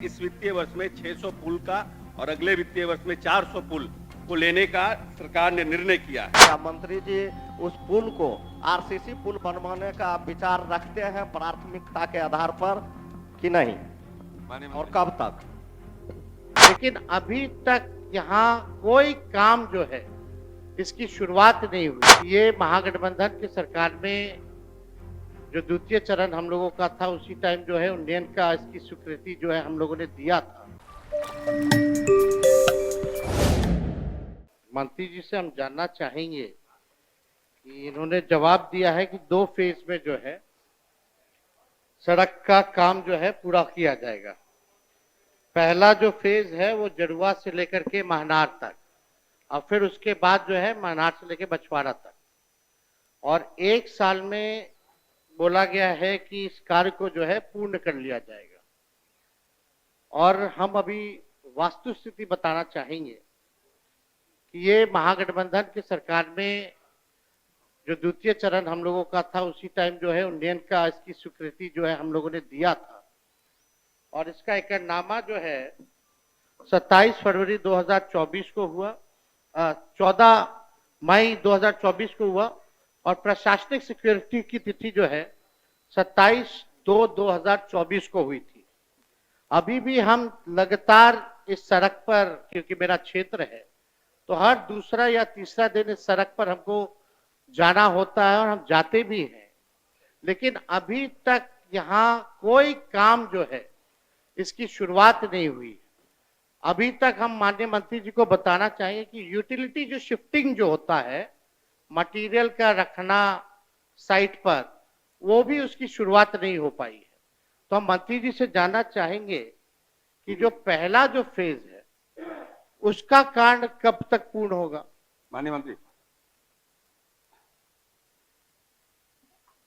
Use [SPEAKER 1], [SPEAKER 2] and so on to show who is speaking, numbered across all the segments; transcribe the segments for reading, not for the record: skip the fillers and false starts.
[SPEAKER 1] इस वित्तीय वर्ष में 600 पुल का और अगले वित्तीय वर्ष में 400 पुल को लेने का सरकार ने निर्णय किया है।
[SPEAKER 2] क्या मंत्री जी उस पुल को आरसीसी पुल बनवाने का विचार रखते हैं प्राथमिकता के आधार पर कि नहीं, और कब तक?
[SPEAKER 3] लेकिन अभी तक यहाँ कोई काम जो है इसकी शुरुआत नहीं हुई। ये महागठबंधन की सरकार में जो द्वितीय चरण हम लोगों का था, उसी टाइम जो है उन्नयन का इसकी स्वीकृति जो है हम लोगों ने दिया था। मंत्री जी से हम जानना चाहेंगे कि इन्होंने जवाब दिया है कि 2 फेज में जो है सड़क का काम जो है पूरा किया जाएगा। पहला जो फेज है वो जड़ुआ से लेकर के महनार तक, और फिर उसके बाद जो है महनार से लेकर बछवाड़ा तक, और 1 साल में बोला गया है कि इस कार्य को जो है पूर्ण कर लिया जाएगा। और हम अभी वास्तु स्थिति बताना चाहेंगे कि ये महागठबंधन की सरकार में जो द्वितीय चरण हम लोगों का था, उसी टाइम जो है उन्नयन का इसकी स्वीकृति जो है हम लोगों ने दिया था, और इसका एकनामा जो है 27 फरवरी 2024 को हुआ, 14 मई 2024 को हुआ, और प्रशासनिक सिक्योरिटी की तिथि जो है 27/2/2024 को हुई थी। अभी भी हम लगातार इस सड़क पर, क्योंकि मेरा क्षेत्र है, तो हर दूसरा या तीसरा दिन इस सड़क पर हमको जाना होता है और हम जाते भी हैं, लेकिन अभी तक यहाँ कोई काम जो है इसकी शुरुआत नहीं हुई। अभी तक हम माननीय मंत्री जी को बताना चाहिए कि यूटिलिटी जो शिफ्टिंग जो होता है, मटेरियल का रखना साइट पर, वो भी उसकी शुरुआत नहीं हो पाई है। तो हम मंत्री जी से जानना चाहेंगे कि जो पहला जो फेज है उसका कार्य कब तक पूर्ण होगा?
[SPEAKER 1] माननीय मंत्री।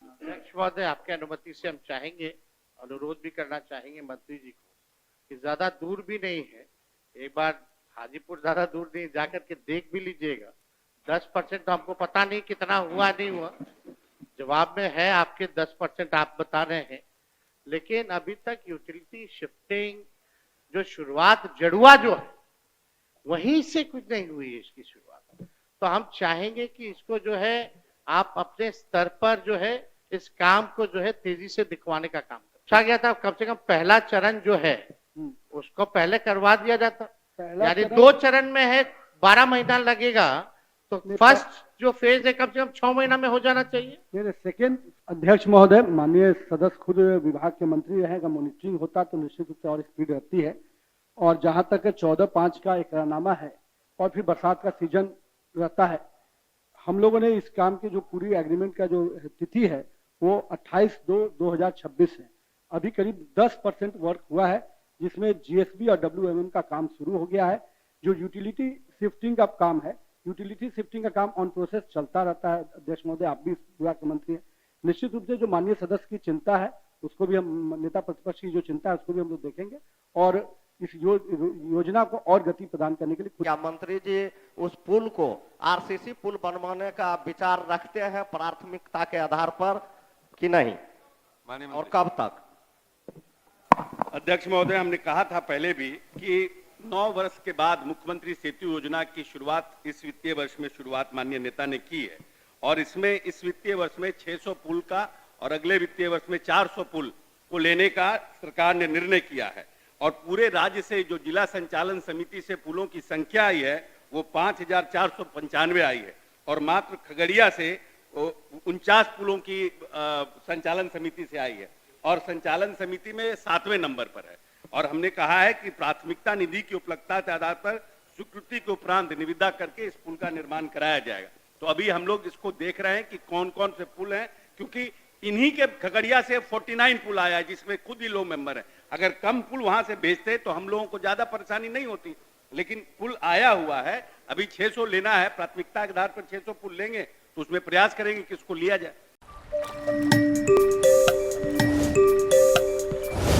[SPEAKER 3] अध्यक्ष महोदय, आपके अनुमति से हम चाहेंगे, अनुरोध भी करना चाहेंगे मंत्री जी को कि ज्यादा दूर भी नहीं है, एक बार हाजीपुर ज्यादा दूर नहीं, जाकर के देख भी लीजिएगा। 10% तो हमको पता नहीं कितना हुआ नहीं हुआ, जवाब में है आपके 10% आप बता रहे हैं, लेकिन अभी तक यूटिलिटी शिफ्टिंग जो शुरुआत जड़ुआ जो है वहीं से कुछ नहीं हुई है इसकी शुरुआत। तो हम चाहेंगे कि इसको जो है आप अपने स्तर पर जो है इस काम को जो है तेजी से दिखवाने का काम पूछा गया था। कम से कम पहला चरण जो है उसको पहले करवा दिया जाता, यानी 2 चरण में है, 12 महीना लगेगा, तो फर्स्ट जो फेज है कम से कम 6 महीना में हो जाना चाहिए।
[SPEAKER 4] मेरे सेकेंड अध्यक्ष महोदय, माननीय सदस्य खुद विभाग के मंत्री रहेगा, मॉनिटरिंग होता तो निश्चित रूप से और स्पीड रहती है। और जहां तक 14/5 का एकरारनामा है और फिर बरसात का सीजन रहता है, हम लोगों ने इस काम की जो पूरी एग्रीमेंट का जो तिथि है वो 28/2/2026 है। अभी करीब 10% वर्क हुआ है, जिसमें जीएसबी और डब्ल्यूएमएम का काम शुरू हो गया है। जो यूटिलिटी शिफ्टिंग का काम है, यूटिलिटी शिफ्टिंग का काम ऑन प्रोसेस चलता रहता है। अध्यक्ष महोदय, आप भी विभाग के मंत्री हैं, निश्चित रूप से जो माननीय सदस्य की चिंता है उसको भी हम, नेता प्रतिपक्ष की जो चिंता है उसको भी हम लोग देखेंगे और इस योजना को और गति प्रदान करने के लिए।
[SPEAKER 2] क्या मंत्री जी उस पुल को आरसीसी पुल बनवाने का विचार रखते हैं प्राथमिकता के आधार पर कि नहीं, और कब तक?
[SPEAKER 1] अध्यक्ष महोदय, हमने कहा था पहले भी कि 9 वर्ष के बाद मुख्यमंत्री सेतु योजना की शुरुआत इस वित्तीय वर्ष में शुरुआत माननीय नेता ने की है, और इसमें इस वित्तीय वर्ष में 600 पुल का और अगले वित्तीय वर्ष में 400 पुल को लेने का सरकार ने निर्णय किया है। और पूरे राज्य से जो जिला संचालन समिति से पुलों की संख्या आई है वो 5495 आई है, और मात्र खगड़िया से 49 पुलों की संचालन समिति से आई है, और संचालन समिति में 7वें नंबर पर है। और हमने कहा है कि प्राथमिकता निधि की उपलब्धता के आधार पर स्वीकृति के उपरांत निविदा करके इस पुल का निर्माण कराया जाएगा। तो अभी हम लोग इसको देख रहे हैं कि कौन कौन से पुल हैं, क्योंकि इन्हीं के खगड़िया से 49 पुल आया है, जिसमें खुद ही लो मेंबर है। अगर कम पुल वहां से भेजते तो हम लोगों को ज्यादा परेशानी नहीं होती, लेकिन पुल आया हुआ है। अभी 600 लेना है, प्राथमिकता के आधार पर 600 पुल लेंगे तो उसमें प्रयास करेंगे कि इसको लिया जाए।